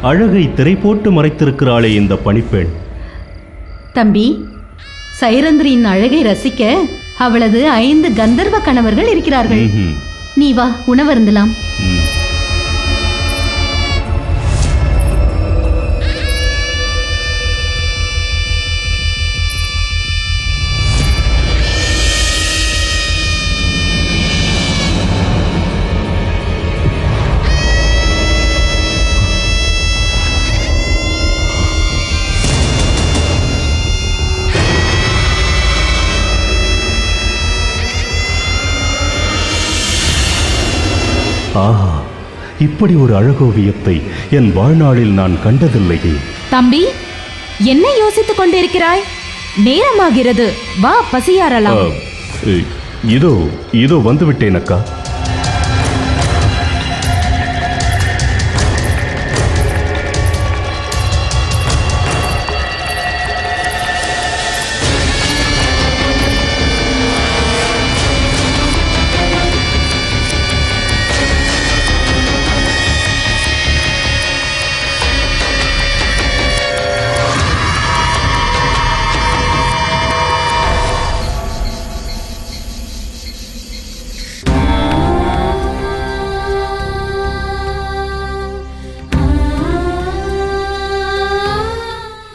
அழகை திரை போட்டு மறைத்திருக்கிறாளே இந்த பணிப்பெண். தம்பி, சைரந்திரியின் அழகை ரசிக்க அவளது 5 கந்தர்வ கணவர்கள் இருக்கிறார்கள். நீ வா, உணவருந்தலாம். ஆஹா, இப்படி ஒரு அழகோவியத்தை என் வாழ்நாளில் நான் கண்டதில்லையே. தம்பி, என்ன யோசித்துக் கொண்டிருக்கிறாய்? நேரமாகிறது, வா பசியாறலாம். இதோ இதோ வந்துவிட்டேன் அக்கா.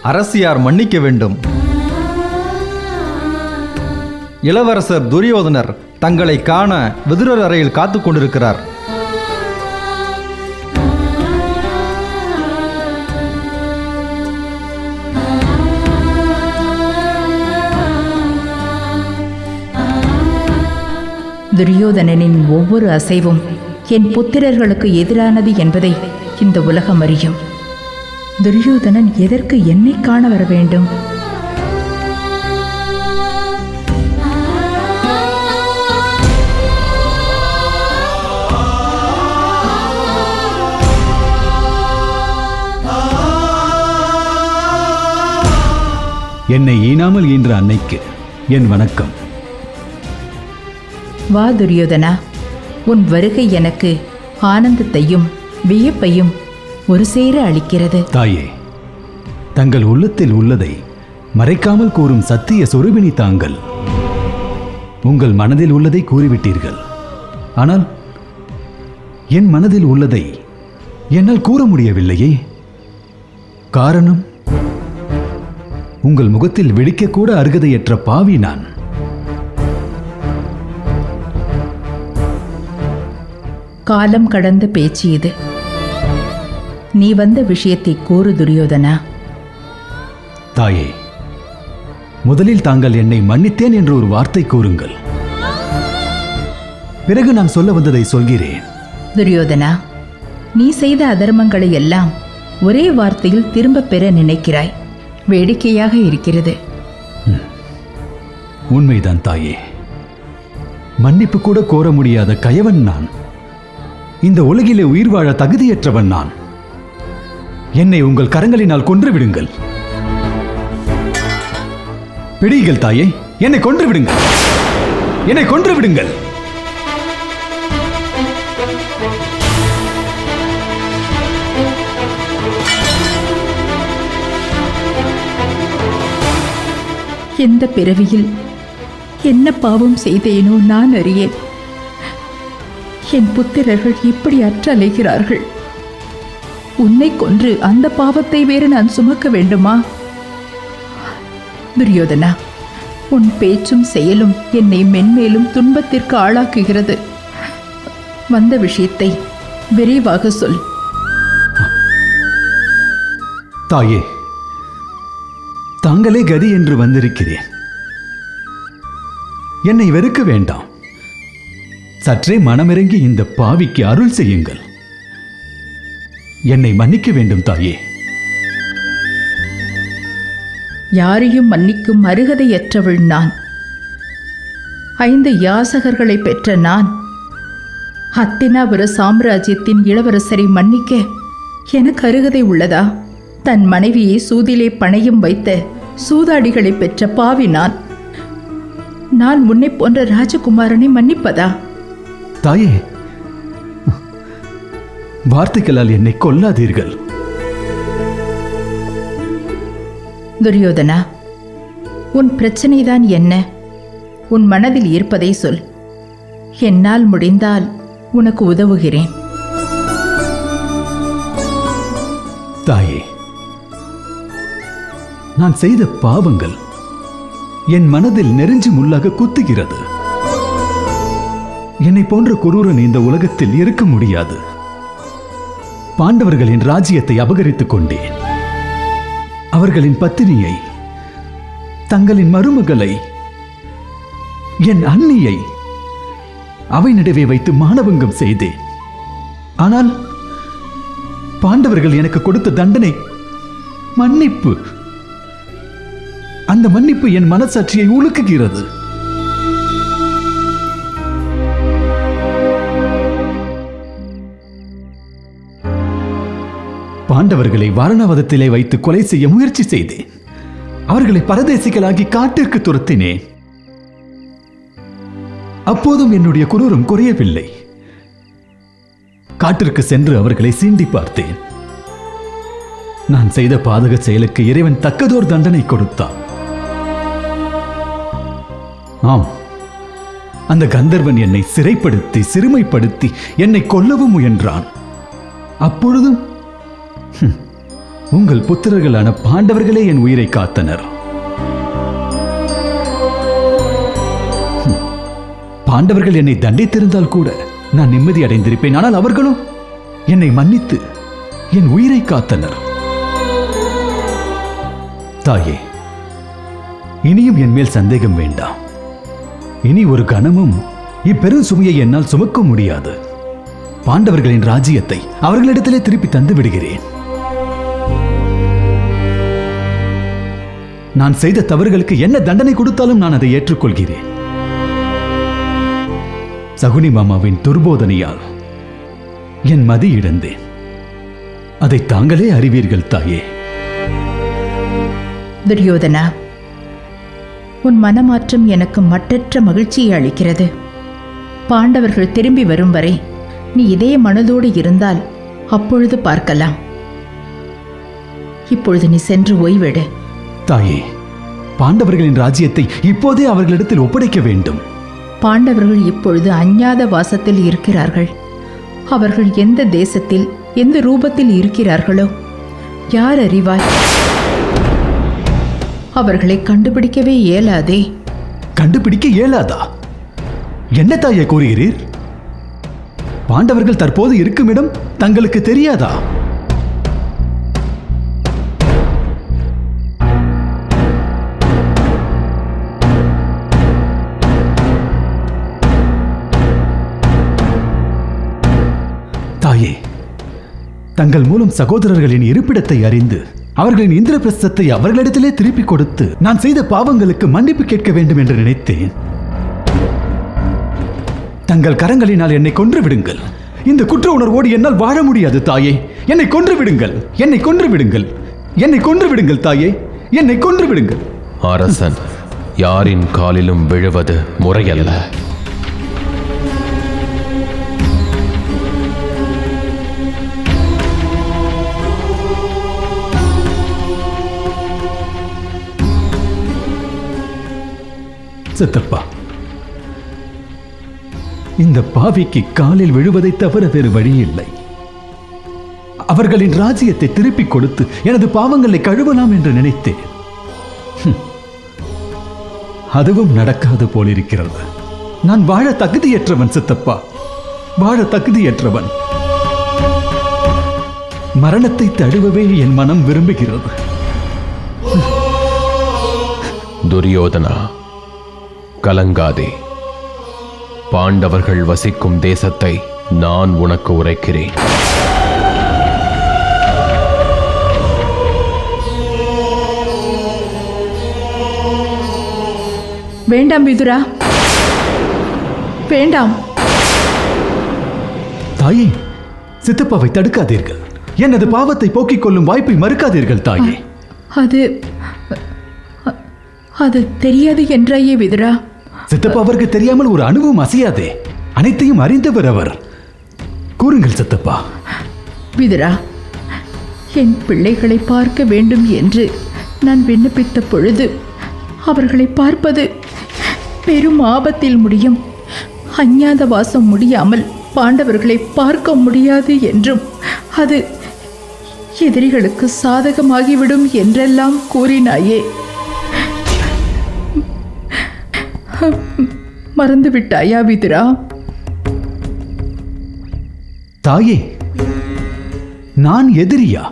அரசியார் மன்னிக்க வேண்டும். இளவரசர் துரியோதனர் தங்களை காண விதுரர் அறையில் காத்துக் கொண்டிருக்கிறார். துரியோதனனின் ஒவ்வொரு அசைவும் என் புத்திரர்களுக்கு எதிரானது என்பதை இந்த உலகம் அறியும். துரியோதனன் எதற்கு என்னை காண வர வேண்டும்? என்னை ஈனாமல் ஈன்ற அன்னைக்கு என் வணக்கம். வா துரியோதனா, உன் வருகை எனக்கு ஆனந்தத்தையும் வியப்பையும் ஒரு சேர அளிக்கிறது. தாயே, தங்கள் உள்ளத்தில் உள்ளதை மறைக்காமல் கூறும் சத்திய சொரூபிணி தாங்கள். உங்கள் மனதில் உள்ளதை கூறிவிட்டீர்கள். ஆனால் என் மனதில் உள்ளதை என்னால் கூற முடியவில்லையே. காரணம், உங்கள் முகத்தில் வெடிக்கக்கூட அருகதையற்ற பாவி நான். காலம் கடந்த பேச்சு இது. நீ வந்த விஷயத்தை கூறு துரியோதனா. தாயே, முதலில் தாங்கள் என்னை மன்னித்தேன் என்று ஒரு வார்த்தை கூறுங்கள். பிறகு நான் சொல்ல வந்ததை சொல்கிறேன். துரியோதனா, நீ செய்த அதர்மங்களை எல்லாம் ஒரே வார்த்தையில் திரும்ப பெற நினைக்கிறாய். வேடிக்கையாக இருக்கிறது. உண்மைதான் தாயே. மன்னிப்பு கூட கோர முடியாத கயவன் நான். இந்த உலகிலே உயிர் வாழ தகுதியற்றவன் நான். என்னை உங்கள் கரங்களினால் கொன்று விடுங்கள். பிடியுங்கள் தாயே, என்னை கொன்று விடுங்கள். என்னை கொன்று விடுங்கள். எந்த பிறவியில் என்ன பாவம் செய்தேனோ நான் அறியேன். என் புத்திரர்கள் இப்படி அற்றலைகிறார்கள். உன்னை கொன்று அந்த பாவத்தை வேறு நான் சுமக்க வேண்டுமா? துரியோதனா, உன் பேச்சும் செயலும் என்னை மென்மேலும் துன்பத்திற்கு ஆளாக்குகிறது. வந்த விஷயத்தை விரைவாக சொல். தாயே, தாங்களே கதி என்று வந்திருக்கிறேன். என்னை வெறுக்க வேண்டாம். சற்றே மனமிறங்கி இந்த பாவிக்கு அருள் செய்யுங்கள். என்னை மன்னிக்க வேண்டும் தாயே. யாரையும் மன்னிக்கும் அருகதையற்றவள் நான். 5 யாசகர்களை பெற்ற நான் ஹத்தினாபுர சாம்ராஜ்யத்தின் இளவரசரை மன்னிக்க எனக்கு அருகதை உள்ளதா? தன் மனைவியை சூதிலே பணையும் வைத்த சூதாடிகளை பெற்ற பாவி நான். நான் முன்னை போன்ற ராஜகுமாரனை மன்னிப்பதா? தாயே, வார்த்தைகளால் என்னை கொல்லாதீர்கள். துரியோதனா, உன் பிரச்சனைதான் என்ன? உன் மனதில் இருப்பதை சொல். என்னால் முடிந்தால் உனக்கு உதவுகிறேன். தாயே, நான் செய்த பாவங்கள் என் மனதில் நெருஞ்சி முள்ளாக குத்துகிறது. என்னை போன்ற குரூரன் இந்த உலகத்தில் இருக்க முடியாது. பாண்டவர்களின் ராஜ்யத்தை அபகரித்துக் கொண்டேன். அவர்களின் பத்தினியை, தங்களின் மருமகளை, என் அண்ணியை அவை நடுவே வைத்து மானபங்கம் செய்தேன். ஆனால் பாண்டவர்கள் எனக்கு கொடுத்த தண்டனை மன்னிப்பு. அந்த மன்னிப்பு என் மனசாட்சியை உலுக்குகிறது. பாண்டவர்களை வாரணாவதத்திலே வைத்து கொலை செய்ய முயற்சி செய்தேன். அவர்களை பரதேசிகளாகி காட்டிற்கு துரத்தினேன். அப்போதும் என்னுடைய குரூரம் குறையவில்லை. காட்டிற்கு சென்று அவர்களை சீண்டி பார்த்தேன். நான் செய்த பாதக செயலுக்கு இறைவன் தக்கதோர் தண்டனை கொடுத்தான். ஆம், அந்த கந்தர்வன் என்னை சிறைப்படுத்தி சிறுமைப்படுத்தி என்னை கொல்லவும் முயன்றான். அப்பொழுதும் உங்கள் புத்திரர்களான பாண்டவர்களே என் உயிரை காத்தனர். பாண்டவர்கள் என்னை தண்டித்திருந்தால் கூட நான் நிம்மதி அடைந்திருப்பேன். ஆனால் அவர்களும் என்னை மன்னித்து என் உயிரை காத்தனர். தாயே, இனியும் என் மேல் சந்தேகம் வேண்டாம். இனி ஒரு கணமும் இப்பெரும் சுமையை என்னால் சுமக்க முடியாது. பாண்டவர்களின் ராஜ்யத்தை அவர்களிடத்திலே திருப்பி தந்து விடுகிறேன். நான் செய்த தவறுகளுக்கு என்ன தண்டனை கொடுத்தாலும் நான் அதை ஏற்றுக்கொள்கிறேன். சகுனி மாமாவின் துர்போதனையால் என் மதி இழந்தேன். அதை தாங்களே அறிவீர்கள் தாயே. துரியோதனா, உன் மனமாற்றம் எனக்கு மட்டற்ற மகிழ்ச்சியை அளிக்கிறது. பாண்டவர்கள் திரும்பி வரும் வரை நீ இதே மனதோடு இருந்தால் அப்பொழுது பார்க்கலாம். இப்பொழுது நீ சென்று ஓய்வெடு. தாயே, பாண்டவர்களின் ராஜ்யத்தை இப்போதே அவர்களிடத்தில் ஒப்படைக்க வேண்டும். பாண்டவர்கள் இப்பொழுது அஞ்ஞாத வாசத்தில் இருக்கிறார்கள். அவர்கள் எந்த தேசத்தில் எந்த ரூபத்தில் இருக்கிறார்களோ யார் அறிவாய்? அவர்களை கண்டுபிடிக்கவே இயலாதே. கண்டுபிடிக்க இயலாதா? என்ன தாயே கூறுகிறீர்? பாண்டவர்கள் தற்போது இருக்கும் இடம் தங்களுக்கு தெரியாதா? தாயே, தங்கள் மூலம் சகோதரர்களின் இருப்பிடத்தை அறிந்து அவர்களின் இந்திரபிரஸ்தத்தை அவர்களிடத்திலே திருப்பிக் கொடுத்து நான் செய்த பாவங்களுக்கு மன்னிப்பு கேட்க வேண்டும் என்று நினைத்தேன். தங்கள் கரங்களினால் என்னை கொன்று விடுங்கள். இந்த குற்ற உணர்வோடு என்னால் வாழ முடியாது தாயே. என்னை கொன்று விடுங்கள், என்னை கொன்று விடுங்கள், என்னை கொன்று விடுங்கள் தாயே, என்னை கொன்று விடுங்கள். அரசன் யாரின் காலிலும் விழுவது முறையல்ல. சித்தப்பா, இந்த பாவிக்கு காலில் விழுவதை தவிர வேறு வழி இல்லை. அவர்களின் ராஜ்யத்தை திருப்பிக் கொடுத்து எனது பாவங்களை கழுவலாம் என்று நினைத்தேன். அதுவும் நடக்காது போலிருக்கிறது. நான் வாழ தகுதியற்றவன் சித்தப்பா, வாழ தகுதியற்றவன். மரணத்தை தழுவவே என் மனம் விரும்புகிறது. துரியோதனா, கலங்காதே. பாண்டவர்கள் வசிக்கும் தேசத்தை நான் உனக்கு உரைக்கிறேன். வேண்டாம் விதுரா, வேண்டாம். தாயே, சித்தப்பாவை தடுக்காதீர்கள். எனது பாவத்தை போக்கிக் கொள்ளும் வாய்ப்பை மறுக்காதீர்கள் தாயே. அது தெரியாது என்றாயே விதுரா. சித்தப்பா அவருக்கு தெரியாமல் ஒரு அணுவும் அசையாதே. அனைத்தையும் அறிந்தவர் அவர். கூறுங்கள் சித்தப்பா. விதுரா, என் பிள்ளைகளை பார்க்க வேண்டும் என்று நான் விண்ணப்பித்த பொழுது அவர்களை பார்ப்பது பெரும் ஆபத்தில் முடியும், அஞ்ஞாத வாசம் முடியாமல் பாண்டவர்களை பார்க்க முடியாது என்றும் அது எதிரிகளுக்கு சாதகமாகிவிடும் என்றெல்லாம் கூறினாயே. மறந்துவிட்டாயா விதுரா? தாயே, நான் எதிரியா?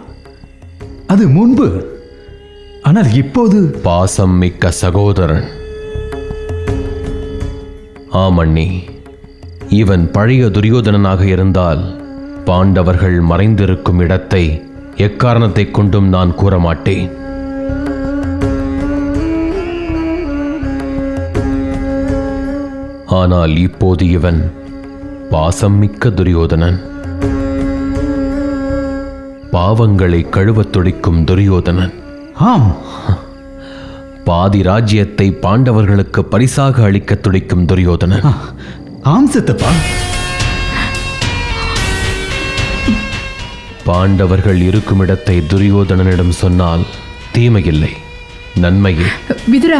அது முன்பு. ஆனால் இப்போது பாசம் மிக்க சகோதரன். ஆமண்ணி, இவன் பழைய துரியோதனனாக இருந்தால் பாண்டவர்கள் மறைந்திருக்கும் இடத்தை எக்காரணத்தைக் கொண்டும் நான் கூற மாட்டேன். ஆனால் இப்போது இவன் பாசம் மிக்க துரியோதனன், பாவங்களை கழுவத் துடிக்கும் துரியோதனன். ஆம், பாதி ராஜ்யத்தை பாண்டவர்களுக்கு பரிசாக அளிக்க துடிக்கும் துரியோதனன். ஆம் சித்தப்பா. பாண்டவர்கள் இருக்கும் இடத்தை துரியோதனனிடம் சொன்னால் தீமையில்லை, நன்மையே. விதுரா,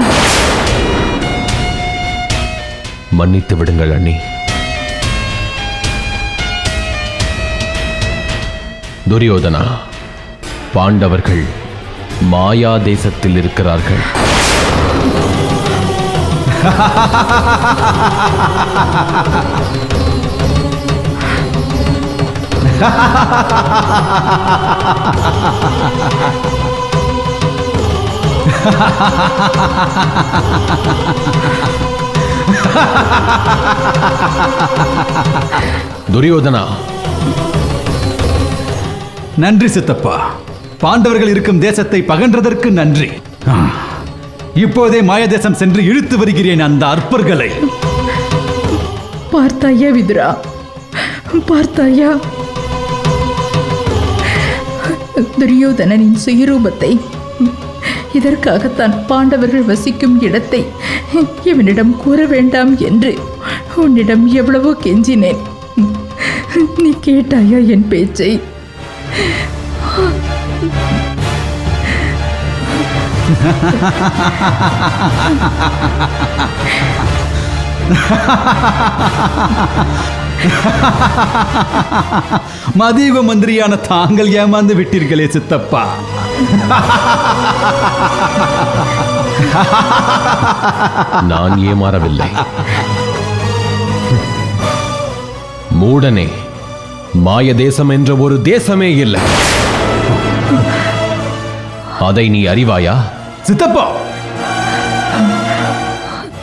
மன்னித்து விடுங்கள் அண்ணி. துரியோதனா, பாண்டவர்கள் மாயா தேசத்தில் இருக்கிறார்கள். துரியோதனா, நன்றி சித்தப்பா. பாண்டவர்கள் இருக்கும் தேசத்தை பகன்றதற்கு நன்றி. இப்போதே மாயதேசம் சென்று இழுத்து வருகிறேன் அந்த அற்பர்களை. பார்த்தாயா விதுரா, பார்த்தாயா துரியோதனனின் சுயரூபத்தை? இதற்காகத்தான் பாண்டவர்கள் வசிக்கும் இடத்தை இவனிடம் கூற வேண்டாம் என்று உன்னிடம் எவ்வளவோ கெஞ்சினேன். நீ கேட்டாயா என் பேச்சை? மதியுக மந்திரியான தாங்கள் ஏமாந்து விட்டீர்களே சித்தப்பா. நான் ஏமாறவில்லை. மூடனே, மாய தேசம் என்ற ஒரு தேசமே இல்லை. அதை நீ அறிவாயா? சித்தப்பா,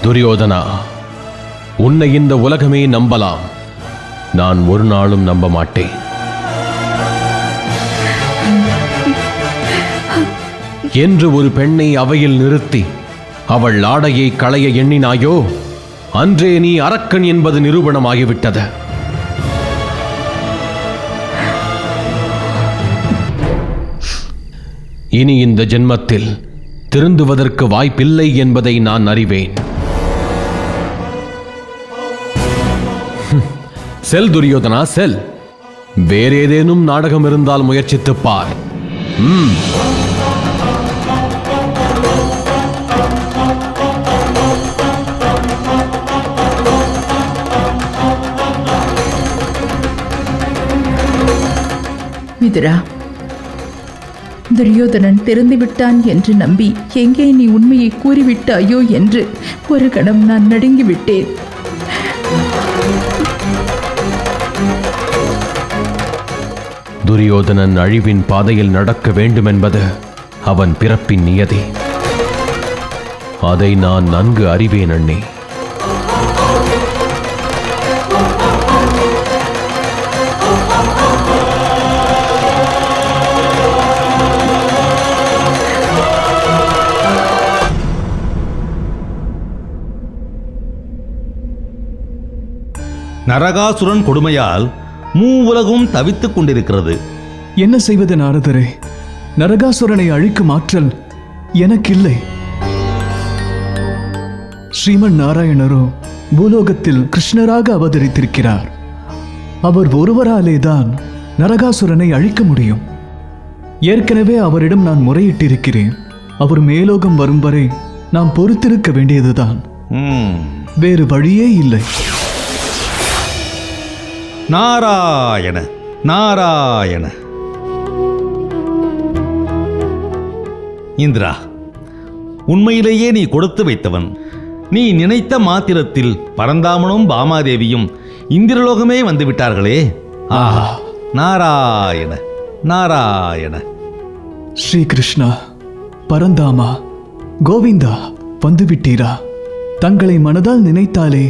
துரியோதனா, உன்னை இந்த உலகமே நம்பலாம், நான் ஒரு நாளும் நம்ப மாட்டேன். என்று ஒரு பெண்ணை அவையில் நிறுத்தி அவள் ஆடையை களைய எண்ணினாயோ, அன்றே நீ அரக்கன் என்பது நிரூபணமாகிவிட்டது. இனி இந்த ஜென்மத்தில் திருந்துவதற்கு வாய்ப்பில்லை என்பதை நான் அறிவேன். செல் துரியோதனா, செல். வேறேதேனும் நாடகம் இருந்தால் முயற்சித்துப் பார். விதுரா, துரியோதனன் திறந்துவிட்டான் என்று நம்பி எங்கே நீ உண்மையை கூறிவிட்டாயோ என்று ஒரு கணம் நான் நடுங்கிவிட்டேன். துரியோதனன் அழிவின் பாதையில் நடக்க வேண்டுமென்பது அவன் பிறப்பின் நியதி. அதை நான் நன்கு அறிவேன் அண்ணே. நரகாசுரன் கொடுமையால் மூவுலகும் தவித்துக் கொண்டிருக்கிறது. என்ன செய்வது நாரதரே? நரகாசுரனை அழிக்கும் ஆற்றல் எனக்கில்லை. ஸ்ரீமன் நாராயணரோ பூலோகத்தில் கிருஷ்ணராக அவதரித்திருக்கிறார். அவர் ஒருவராலேதான் நரகாசுரனை அழிக்க முடியும். ஏற்கனவே அவரிடம் நான் முறையிட்டிருக்கிறேன். அவர் மேலோகம் வரும் வரை நாம் பொறுத்திருக்க வேண்டியதுதான். வேறு வழியே இல்லை. நாராயண நாராயண. இந்திரா, உண்மையிலேயே நீ கொடுத்து வைத்தவன். நீ நினைத்த மாத்திரத்தில் பரந்தாமனும் பாமாதேவியும் இந்திரலோகமே வந்து விட்டார்களே. ஆஹா, நாராயண நாராயண. ஸ்ரீ கிருஷ்ணா, பரந்தாமா, கோவிந்தா, வந்துவிட்டீரா? தங்களை மனதால் நினைத்தாலே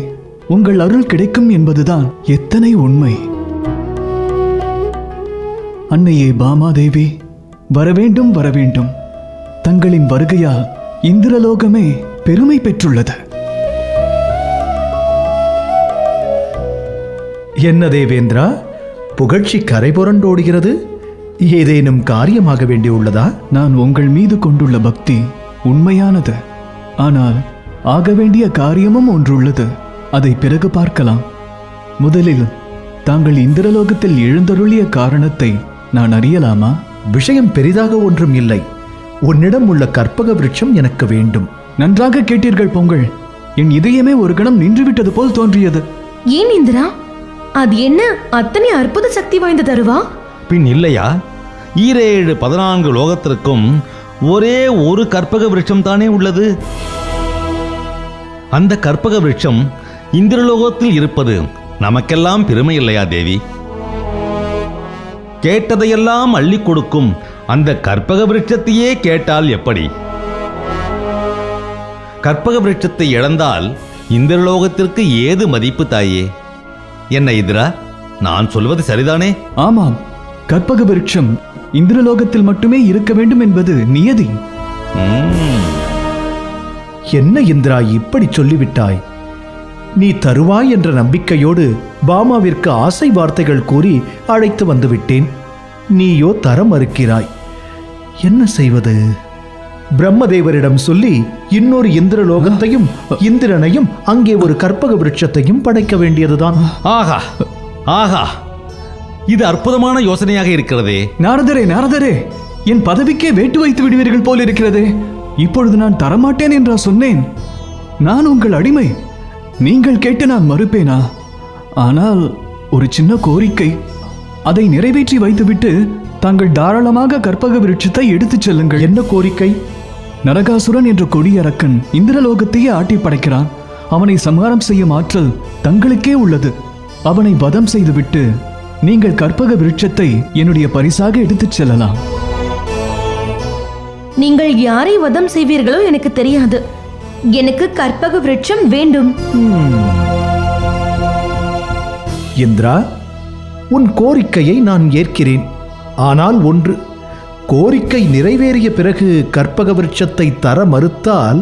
உங்கள் அருள் கிடைக்கும் என்பதுதான் எத்தனை உண்மை. அன்னையே பாமாதேவி, வரவேண்டும் வரவேண்டும். தங்களின் வருகையால் இந்திரலோகமே பெருமை பெற்றுள்ளது. என்ன தேவேந்திரா, புகழ்ச்சி கரை புரண்டோடுகிறது? ஏதேனும் காரியமாக வேண்டியுள்ளதா? நான் உங்கள் மீது கொண்டுள்ள பக்தி உண்மையானது. ஆனால் ஆக வேண்டிய காரியமும் ஒன்றுள்ளது. அதை பிறகு பார்க்கலாம். முதலில் தாங்கள் இந்திரலோகத்தில் எழுந்தருளிய காரணத்தை நான் அறியலாமா? விஷயம் பெரிதாக ஒன்றும் இல்லை. உன்னிடம் உள்ள கற்பக விருட்சம் எனக்கு வேண்டும். நன்றாக கேட்டீர்கள் பொங்கல். என் இதயமே ஒரு கணம் நின்றுவிட்டது போல் தோன்றியது. ஏன் இந்திரா, அது என்ன அத்தனை அற்புத சக்தி வாய்ந்த தருவா? பின் இல்லையா, 14 லோகத்திற்கும் ஒரே ஒரு கற்பக விருட்சம் தானே உள்ளது. அந்த கற்பக விருட்சம் இந்திரலோகத்தில் இருப்பது நமக்கெல்லாம் பெருமை இல்லையா தேவி? கேட்டதையெல்லாம் அள்ளி கொடுக்கும் அந்த கற்பக விருட்சத்தையே கேட்டால் எப்படி? கற்பக விருட்சத்தை இழந்தால் இந்திரலோகத்திற்கு ஏது மதிப்பு தாயே? என்ன இந்திரா, நான் சொல்வது சரிதானே? ஆமாம், கற்பக விருட்சம் இந்திரலோகத்தில் மட்டுமே இருக்க வேண்டும் என்பது நியதி. என்ன இந்திரா, இப்படி சொல்லிவிட்டாய்? நீ தருவாய் என்ற நம்பிக்கையோடு பாமாவிற்கு ஆசை வார்த்தைகள் கூறி அழைத்து வந்துவிட்டேன். நீயோ தர மறுக்கிறாய். என்ன செய்வது? பிரம்மதேவரிடம் சொல்லி இன்னொரு இந்திரலோகத்தையும் இந்திரனையும் அங்கே ஒரு கற்பக விருட்சத்தையும் படைக்க வேண்டியதுதான். ஆஹா ஆஹா, இது அற்புதமான யோசனையாக இருக்கிறதே. நாரதரே, நாரதரே, என் பதவிக்கே வேட்டு வைத்து விடுவீர்கள் போல் இருக்கிறதே. இப்பொழுது நான் தரமாட்டேன் என்றா சொன்னேன்? நான் உங்கள் அடிமை. நீங்கள் கேட்டு நான் மறுப்பேனா? ஆனால் ஒரு சின்ன கோரிக்கை, அதை நிறைவேற்றி வைத்துவிட்டு தாங்கள் தாராளமாக கற்பக விருட்சத்தை எடுத்துச் செல்லுங்கள். என்ன கோரிக்கை? நரகாசுரன் என்ற கொடியரக்கன் இந்திரலோகத்தையே ஆட்டி படைக்கிறான். அவனை சம்ஹாரம் செய்யும் ஆற்றல் தங்களுக்கே உள்ளது. அவனை வதம் செய்துவிட்டு நீங்கள் கற்பக விருட்சத்தை என்னுடைய பரிசாக எடுத்துச் செல்லலாம். நீங்கள் யாரை வதம் செய்வீர்களோ எனக்கு தெரியாது. எனக்கு கற்பக விருட்சம் வேண்டும். இந்திரா, உன் கோரிக்கையை நான் ஏற்கிறேன். ஆனால் ஒன்று, கோரிக்கை நிறைவேறிய பிறகு கற்பக விருட்சத்தை தர மறுத்தால்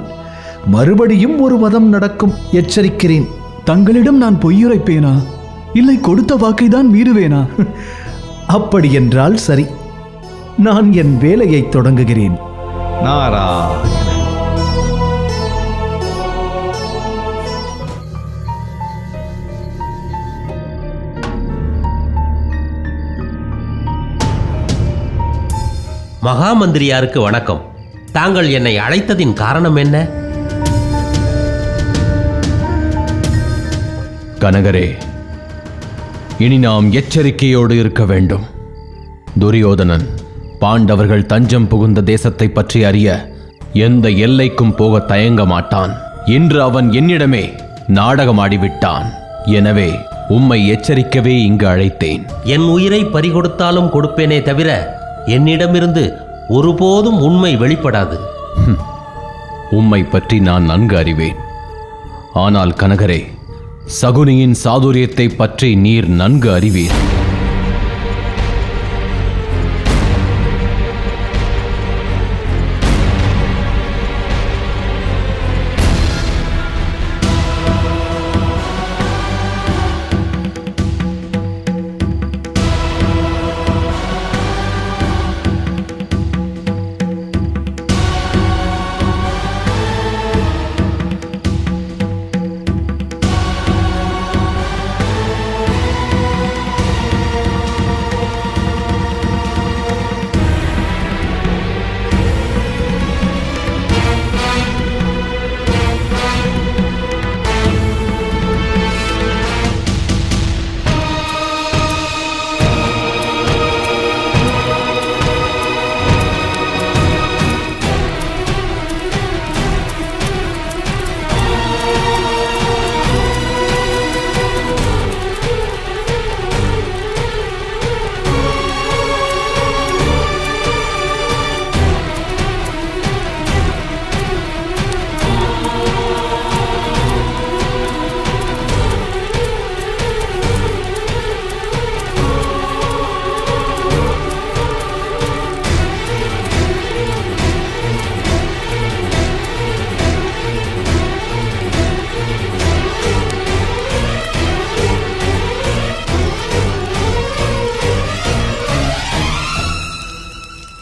மறுபடியும் ஒரு வதம் நடக்கும். எச்சரிக்கிறேன். தங்களிடம் நான் பொய்யுரைப்பேனா? இல்லை கொடுத்த வாக்கைதான் மீறுவேனா? அப்படி என்றால் சரி, நான் என் வேலையை தொடங்குகிறேன். நாராயண. மகாமந்திரியாருக்கு வணக்கம். தாங்கள் என்னை அழைத்ததின் காரணம் என்ன? கனகரே, இனி நாம் எச்சரிக்கையோடு இருக்க வேண்டும். துரியோதனன் பாண்டவர்கள் தஞ்சம் புகுந்த தேசத்தை பற்றி அறிய எந்த எல்லைக்கும் போக தயங்க மாட்டான். இன்று அவன் என்னிடமே நாடகமாடிவிட்டான். எனவே உம்மை எச்சரிக்கவே இங்கு அழைத்தேன். என் உயிரை பறிகொடுத்தாலும் கொடுப்பேனே தவிர என்னிடமிருந்து ஒருபோதும் உண்மை வெளிப்படாது. உம்மை பற்றி நான் நன்கு அறிவேன். ஆனால் கனகரே, சகுனியின் சாதுரியத்தை பற்றி நீர் நன்கு அறிவீர்.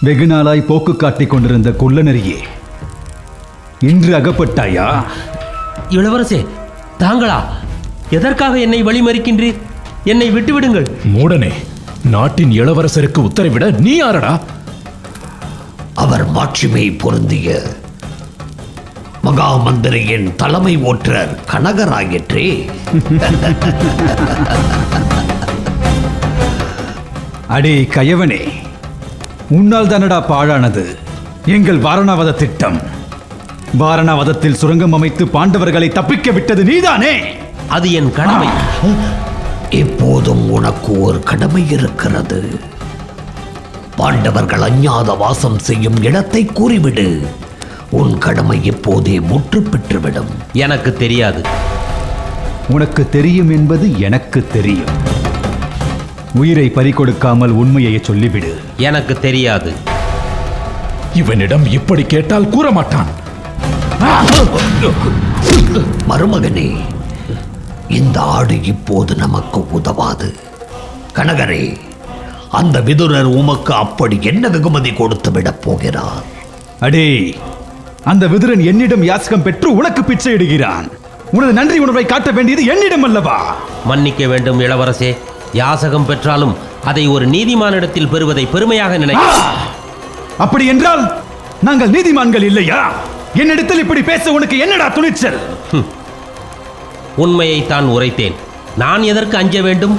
வெகு நாளாய் போக்கு காட்டிக் கொண்டிருந்த குள்ளநரியே, இன்று அகப்பட்டாயா? இளவரசே, தாங்களா? எதற்காக என்னை வழிமறிக்கின்றீர்? என்னை விட்டுவிடுங்கள். மூடனே, நாட்டின் இளவரசருக்கு உத்தரவிட நீ யாரடா? அவர் மாட்சிமை பொருந்திய மகாமந்திரியின் தலைமை ஓற்றர் கனகராயிற்றே. அடே கயவனே, உன்னால் தானடா பாழானது எங்கள் வாரணாவத திட்டம். வாரணாவதத்தில் சுரங்கம் அமைத்து பாண்டவர்களை தப்பிக்க விட்டது நீதானே? அது என் கடமை. இப்போதும் உனக்கு ஒரு கடமை இருக்கிறது. பாண்டவர்கள் அஞ்ஞாத வாசம் செய்யும் இடத்தை கூறிவிடு. உன் கடமை இப்போதே முற்று பெற்றுவிடும். எனக்கு தெரியாது. உனக்கு தெரியும் என்பது எனக்கு தெரியும். உயிரை பறிகொடுக்காமல் உண்மையை சொல்லிவிடு. எனக்கு தெரியாது. இவனிடம் இப்படி கேட்டால் கூற மாட்டான். மருமகனே, இந்த ஆடு இப்போது நமக்கு உதவாது. கனகரே, அந்த விதுரர் உமக்கு அப்படி என்ன வெகுமதி கொடுத்து விடப் போகிறார்? அடே, அந்த விதுரன் என்னிடம் யாசகம் பெற்று உனக்கு பிச்சை இடுகிறான். உனது நன்றி உணர்வை காட்ட வேண்டியது என்னிடம் அல்லவா? மன்னிக்க வேண்டும் இளவரசே. யாசகம் பெற்றாலும் அதை ஒரு நீதிமானிடத்தில் பெறுவதை பெருமையாக நினைக்கிறேன். அப்படி என்றால் நாங்கள் நீதிமான்கள் இல்லையா? என்னிடத்தில் இப்படி பேச உனக்கு என்னடா துணிச்சல்? உண்மையை தான் உரைத்தேன். நான் எதற்கு அஞ்ச வேண்டும்?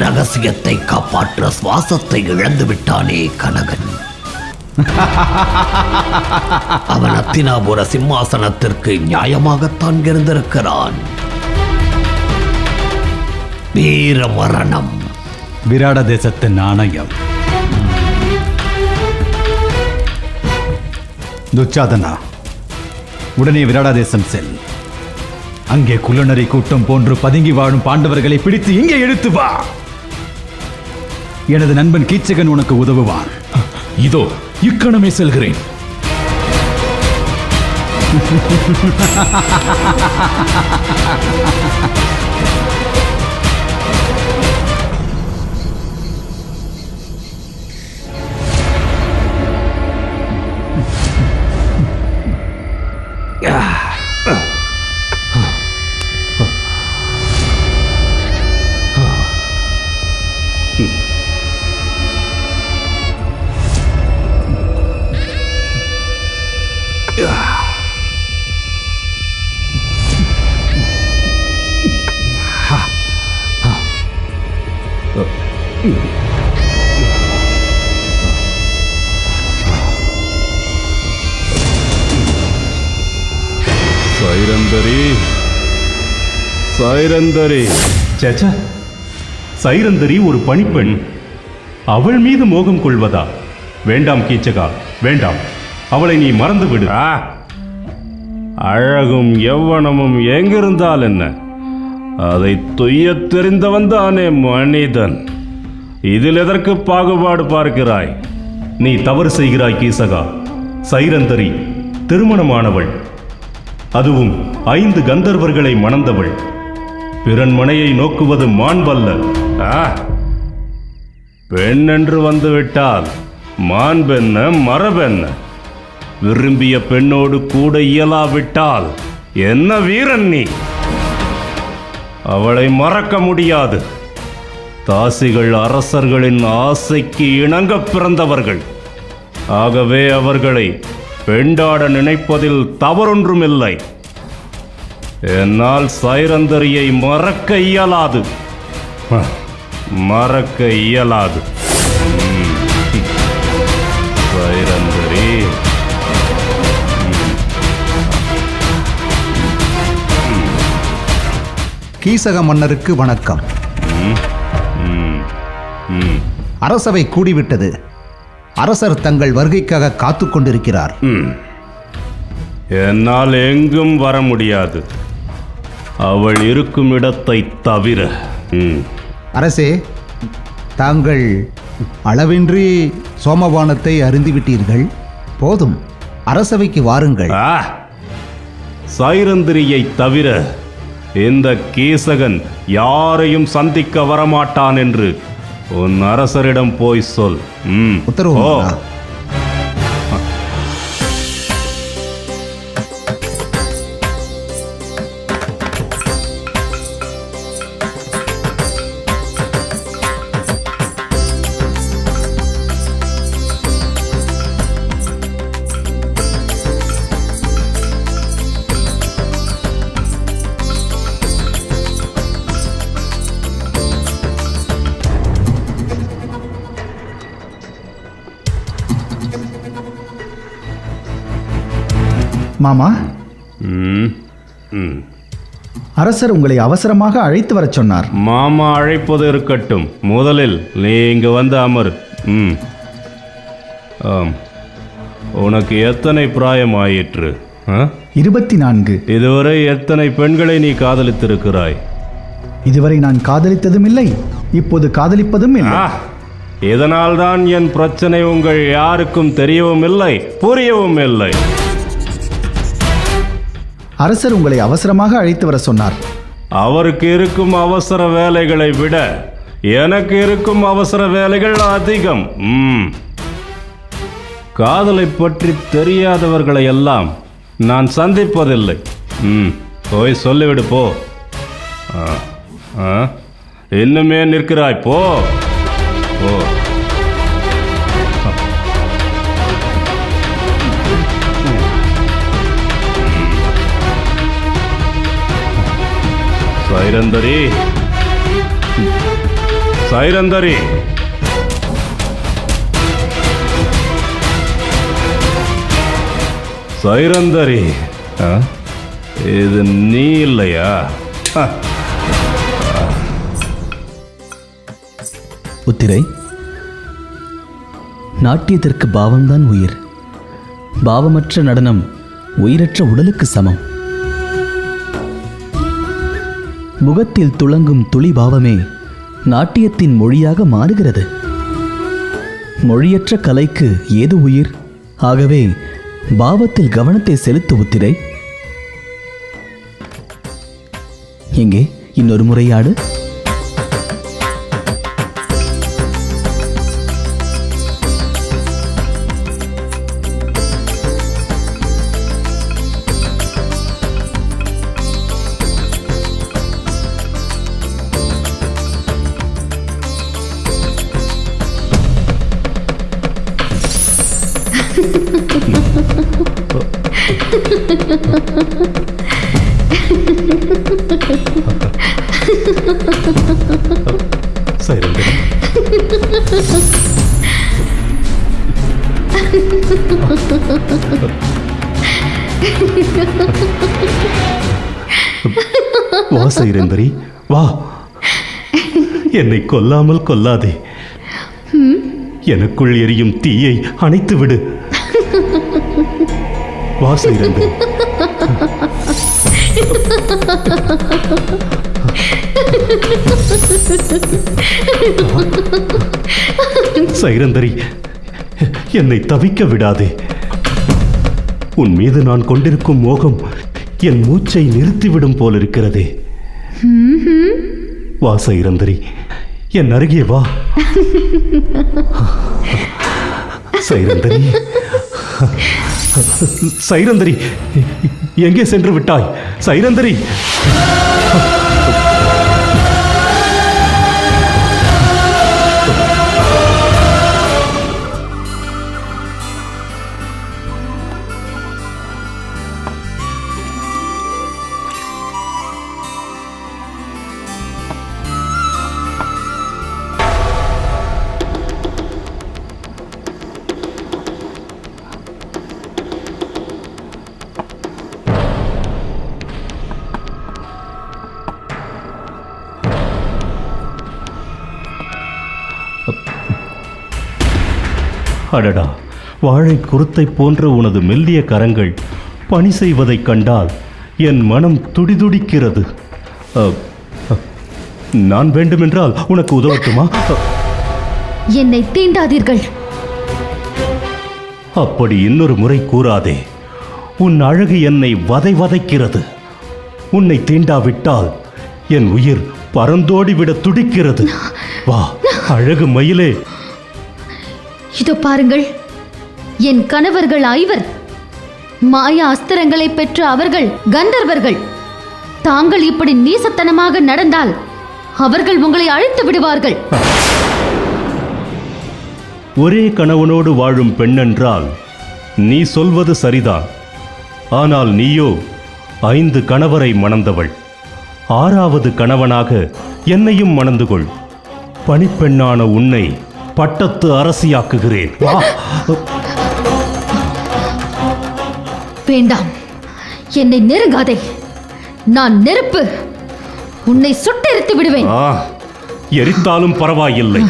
ரகசியத்தை காப்பாற்ற சுவாசத்தை இழந்து விட்டானே கனகன். அவன் அத்தினாபுர சிம்மாசனத்திற்கு நியாயமாகத்தான் இருந்திருக்கிறான். வீர மரணம். விராட தேசத்தின் நாணயம். துச்சாதனா, உடனே விராட தேசம் செல். அங்கே குள்ளநரி கூட்டம் போன்று பதுங்கி வாழும் பாண்டவர்களை பிடித்து இங்கே இழுத்து வா. எனது நண்பன் கீச்சகன் உனக்கு உதவுவான். இதோ இக்கணமே செல்கிறேன். சைரந்தரி, சைரந்தரி. சேச்சா, சைரந்தரி ஒரு பணிப்பெண். அவள் மீது மோகம் கொள்வதா? வேண்டாம் கீச்சகா, வேண்டாம். அவளை நீ மறந்து விடு. அழகும் எவ்வனமும் எங்கிருந்தால் என்ன? அதை துய்யத் தெரிந்தவன் தானே மனிதன். இதில் எதற்கு பாகுபாடு பார்க்கிறாய்? நீ தவறு செய்கிறாய் கீசகா. சைரந்தரி திருமணமானவள், அதுவும் 5 கந்தர்வர்களை மணந்தவள். பிறன் மனையை நோக்குவது மாண்பல்ல. பெண் என்று வந்துவிட்டால் மாண்பென்ன மரபென்ன? விரும்பிய பெண்ணோடு கூட இயலாவிட்டால் என்ன வீரன் நீ? அவளை மறக்க முடியாது. தாசிகள் அரசர்களின் ஆசைக்கு இணங்க பிறந்தவர்கள். ஆகவே அவர்களை பெண்டாட நினைப்பதில் தவறொன்றுமில்லை. என்னால் சைரந்தரியை மறக்க இயலாது, மறக்க இயலாது. சைரந்தரி, கீசக மன்னருக்கு வணக்கம். அரசவை கூடிவிட்டது. அரசர் தங்கள் வருகைக்காக காத்து கொண்டிருக்கிறார். என்னால் எங்கும் வர முடியாது, அவள் இருக்கும் இடத்தை தவிர. அரசே, தாங்கள் அளவின்றி சோமபானத்தை அருந்திவிட்டீர்கள். போதும், அரசவைக்கு வாருங்கள். சைரந்திரியை தவிர இந்த கீசகன் யாரையும் சந்திக்க வரமாட்டான் என்று உன் அரசரிடம் போய் சொல். உத்தரவு. மாமா, அரசர் உங்களை அவசரமாக அழைத்து வரச் சொன்னார். மாமா அழைப்பது இருக்கட்டும், முதலில் நீ இங்கு வந்து அமர். உனக்கு எத்தனை பிராயம் ஆயிற்று? 24. இதுவரை எத்தனை பெண்களை நீ காதலித்திருக்கிறாய்? இதுவரை நான் காதலித்ததும் இல்லை, இப்போது காதலிப்பதும் இல்லை. இதனால்தான் என் பிரச்சனை உங்கள் யாருக்கும் தெரியவும் இல்லை, புரியவும் இல்லை. அரசர் உங்களை அவசரமாக அழைத்து வர சொன்னார். அவருக்கு இருக்கும் அவசர வேலைகளை விட எனக்கு இருக்கும் அவசர வேலைகள் அதிகம். காதலை பற்றி தெரியாதவர்களை எல்லாம் நான் சந்திப்பதில்லை. போய் சொல்லிவிடு போ. இன்னுமே நிற்கிறாய்? போ போ. சைரந்தரி, சைரந்தரி, சைரந்தரி, இது நீ இல்லையா? உத்திரை, நாட்டியத்திற்கு பாவம்தான் உயிர். பாவமற்ற நடனம் உயிரற்ற உடலுக்கு சமம். முகத்தில் துளங்கும் துளி பாவமே நாட்டியத்தின் மொழியாக மாறுகிறது. மொழியற்ற கலைக்கு ஏது உயிர்? ஆகவே பாவத்தில் கவனத்தை செலுத்து உத்திரை. எங்கே இன்னொரு முறையாடு. சைரந்தரி, வா சைரந்தரி, வா. என்னை கொல்லாமல் கொல்லாதே. எனக்குள் எரியும் தீயை அணைத்து விடு. வா சைரந்தரி. சைரந்தரி, என்னை தவிக்க விடாதே. உன் மீது நான் கொண்டிருக்கும் மோகம் என் மூச்சை நிறுத்திவிடும் போலிருக்கிறதே. வா சைரந்தரி, என் அருகே வா. சைரந்தரி, சைரந்தரி, எங்கே சென்று விட்டாய்? சைரந்தரி, அடடா, வாழை குருத்தை போன்ற உனது மெல்லிய கரங்கள் பணி செய்வதைக் கண்டால் என் மனம் துடிதுடிக்கிறது. நான் வேண்டுமென்றால் உனக்கு உதவட்டுமா? என்னை தீண்டாதீர்கள். அப்படி இன்னொரு முறை கூறாதே. உன் அழகு என்னை வதைக்கிறது. உன்னை தீண்டாவிட்டால் என் உயிர் பறந்தோடிவிட துடிக்கிறது. வா அழகு மயிலே. இதோ பாருங்கள், என் கணவர்கள் 5 மாயா அஸ்திரங்களை பெற்ற அவர்கள் கந்தர்வர்கள். தாங்கள் இப்படி நீசத்தனமாக நடந்தால் அவர்கள் உங்களை அழித்து விடுவார்கள். ஒரே கணவனோடு வாழும் பெண்ணென்றால் நீ சொல்வது சரிதான். ஆனால் நீயோ 5 கணவரை மணந்தவள். 6வது கணவனாக என்னையும் மணந்து கொள். பணிப்பெண்ணான உன்னை பட்டத்து அரசியாக்குகிறேன். வா. வேண்டாம், என்னை நெருங்காதே. நான் நெருப்பு. உன்னை சுட்டெரித்து விடுவேன். எரித்தாலும் பரவாயில்லை.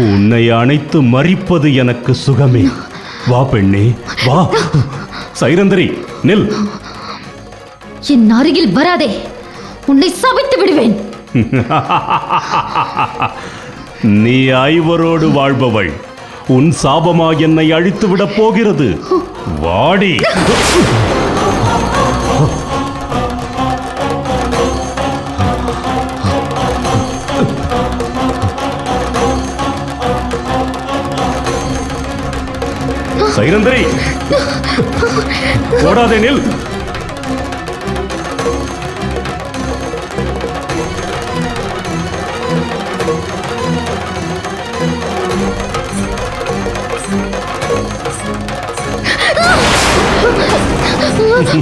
உன்னை அணைத்து மறிப்பது எனக்கு சுகமே. வா பெண்ணே வா. சைரந்தரி நில். என் அருகில் வராதே, உன்னை சபித்து விடுவேன். நீ 5 வாழ்பவள். உன் சாபமா என்னை அழித்து விடப் போகிறது. வாடி. சைரந்தரி ஓடாதே, நில்.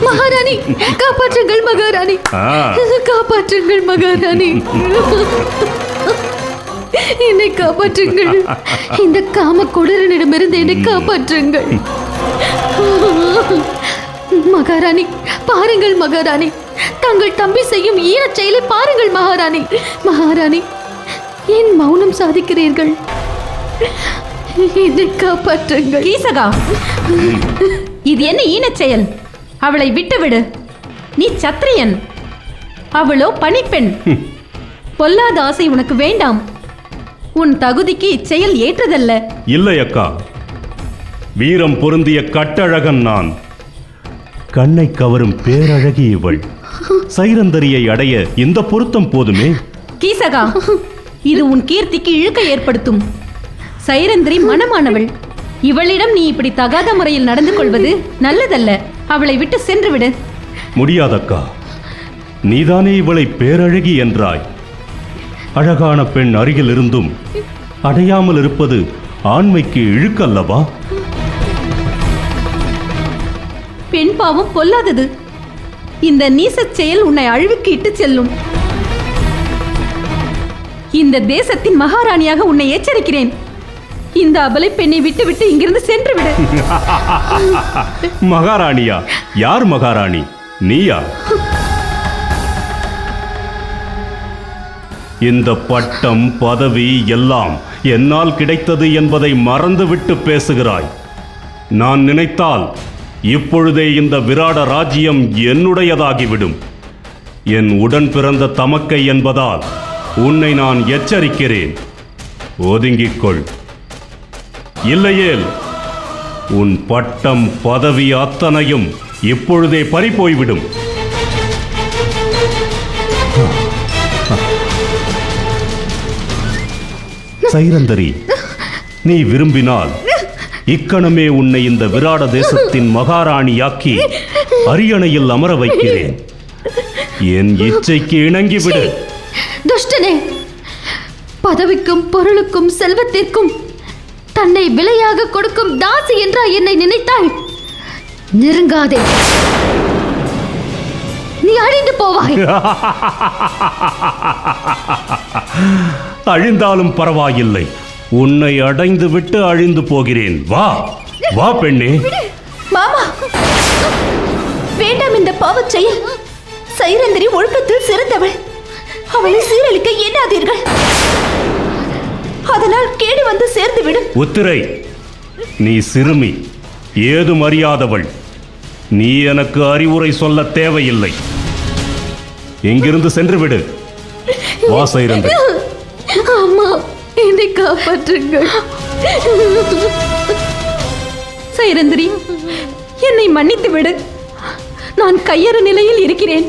மகாராணி காப்பாற்றுங்கள், மகாராணி காப்பாற்றுங்கள், மகாராணி என்னை காப்பாற்றுங்கள். இந்த காம கொடூரனிடமிருந்து என்னை காப்பாற்றுங்கள். மகாராணி பாருங்கள், மகாராணி தங்கள் தம்பி செய்யும் ஈரச் செயலை பாருங்கள். மகாராணி மகாராணி ஏன் மௌனம் சாதிக்கிறீர்கள்? என்னை காப்பாற்றுங்கள். கீசகா, இது என்ன ஈனச் செயல்? அவளை விட்டுவிடு. நீ சத்திரியன், அவளோ பணிப்பெண். பொல்லாத ஆசை உனக்கு வேண்டாம். உன் தகுதிக்கு இச்செயல் ஏற்றதல்ல. இல்லை அக்கா, வீரம் பொருந்திய கட்டழகன் நான். கண்ணை கவரும் பேரழகி இவள். சைரந்தரியை அடைய இந்த பொருத்தம் போதுமே. கீசகா, இது உன் கீர்த்திக்கு இழுக்க ஏற்படுத்தும். சைரந்திரி மனமானவள். இவளிடம் நீ இப்படி தகாத முறையில் நடந்து கொள்வது நல்லதல்ல. அவளை விட்டு சென்று விடு. முடியாதக்கா, நீதானே இவளை பேரழகி என்றாய். அழகான பெண் அருகில் இருந்தும் அடையாமல் இருப்பது ஆண்மைக்கு இழுக்கல்லவா? பெண் பாவம் பொல்லாதது. இந்த நீசச் செயல் உன்னை அழிவுக்கு இட்டு செல்லும். இந்த தேசத்தின் மகாராணியாக உன்னை எச்சரிக்கிறேன். இந்த அபலை பெண்ணை விட்டு இங்கிருந்து சென்று விடு. மகாராணியா? யார் மகாராணி? நீயா? இந்த பட்டம் பதவி எல்லாம் என்னால் கிடைத்தது என்பதை மறந்துவிட்டு பேசுகிறாய். நான் நினைத்தால் இப்பொழுதே இந்த விராட ராஜ்யம் என்னுடையதாகிவிடும். என் உடன் பிறந்த தமக்கை என்பதால் உன்னை நான் எச்சரிக்கிறேன். ஒதுங்கிக் கொள். இல்லையேல் உன் பட்டம் பதவி அத்தனையும் இப்பொழுதே பறிபோய்விடும். சைரந்தரி, நீ விரும்பினால் இக்கணமே உன்னை இந்த விராட தேசத்தின் மகாராணியாக்கி அரியணையில் அமர வைக்கிறேன். என் இச்சைக்கு இணங்கிவிடு. துஷ்டனே, பதவிக்கும் பொருளுக்கும் செல்வத்திற்கும் தன்னை விலையாக கொடுக்கும் தாசி என்றா என்னை நினைத்தாய்? நெருங்காதே, நீ அழிந்து போவாய். அழிந்தாலும் பரவாயில்லை, உன்னை அடைந்து விட்டு அழிந்து போகிறேன். வா வா பெண்ணே. மாமா, வேண்டாம் இந்த பாவச் செயல். சைரந்திரி ஒழுக்கத்தில் சிறந்தவள். அவளை சீரழிக்க எண்ணாதீர்கள். அதனால் கேடு வந்து சேர்ந்துவிடும். உத்திரை, நீ சிறுமி, ஏதும் அறியாதவள். நீ எனக்கு அறிவுரை சொல்ல தேவையில்லை. இங்கிருந்து சென்று விடு. வா சைரந்தரி. அம்மா, என்னை காப்பாற்றுங்கள். சைரந்திரி, என்னை மன்னித்து விடு. நான் கையறு நிலையில் இருக்கிறேன்.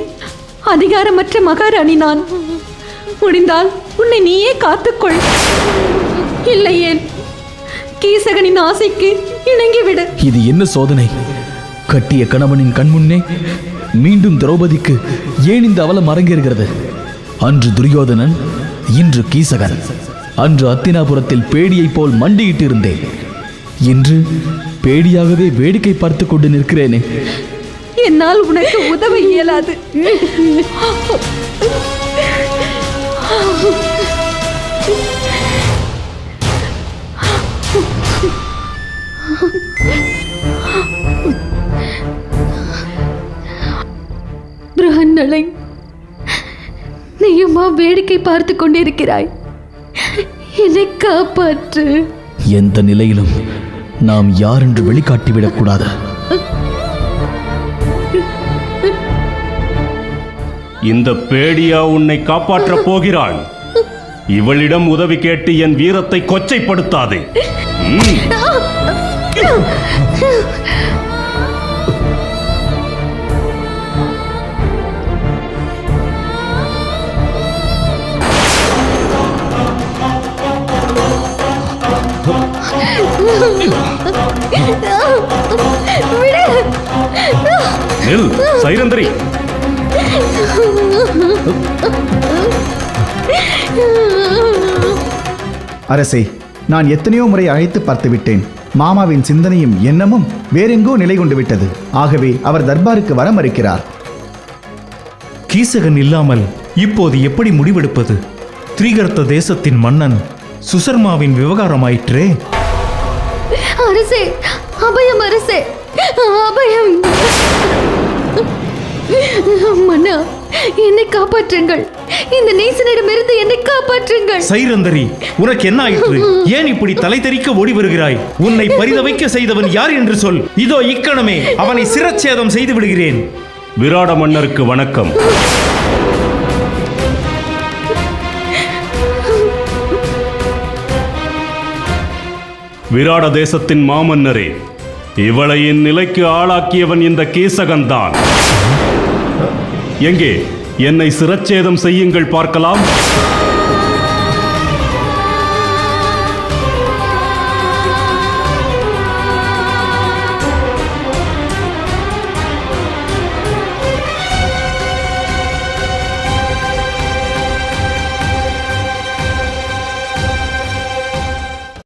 அதிகாரமற்ற மகாராணி நான். முடிந்தால் உன்னை நீயே காத்துக்கொள். இல்லையே கீசகனின் ஆசைக்கு இணங்கிவிடு. இது என்ன சோதனை? கட்டிய கணவனின் கண்முன்னே மீண்டும் திரௌபதிக்கு ஏன் இந்த அவலம் அரங்கேறுகிறது? அன்று துரியோதனன், இன்று கீசகன். அன்று அத்தினாபுரத்தில் பேடியைப் போல் மண்டியிட்டு இருந்தேன். இன்று பேடியாகவே வேடிக்கை பார்த்து கொண்டு நிற்கிறேனே. என்னால் உனக்கு உதவ இயலாது. பிரகன்னலை, நீயுமா வேடிக்கை பார்த்து கொண்டிருக்கிறாய்? என்னை காப்பாற்று. எந்த நிலையிலும் நாம் யார் என்று வெளிக்காட்டிவிடக்கூடாது. இந்த பேடியா உன்னை காப்பாற்றப் போகிறாள். இவளிடம் உதவி கேட்டு என் வீரத்தை கொச்சைப்படுத்தாதே. நில் சைரந்தரி. அரசே, நான் எத்தனையோ முறை அழைத்து பார்த்து விட்டேன். மாமாவின் சிந்தனையும் எண்ணமும் வேறெங்கோ நிலை கொண்டு விட்டது. ஆகவே அவர் தர்பாருக்கு வர மறுக்கிறார். கீசகன் இல்லாமல் இப்போது எப்படி முடிவெடுப்பது? திரிகர்த்த தேசத்தின் மன்னன் சுசர்மாவின் விவகாரமாயிற்றே. அரசே, அபயம் அரசே, அபயம். மன்னா, என்னை காப்பாற்றுங்கள். இந்த நேசனிடமிருந்து என்னை காப்பாற்றுங்கள். சைரந்தரி, உனக்கு என்ன ஆயிற்று? ஏன் இப்படி தலை தெறிக்க ஓடி வருகிறாய்? உன்னை பரிதவிக்க செய்தவன் யார் என்று சொல். இதோ இக்கணமே அவனை சிரச்சேதம் செய்து விடுகிறேன். விராட மன்னருக்கு வணக்கம். விராட தேசத்தின் மாமன்னரே, இவளை என் நிலைக்கு ஆளாக்கியவன் இந்த கீசகன்தான். எங்கே என்னை சிரச்சேதம் செய்யுங்கள் பார்க்கலாம்.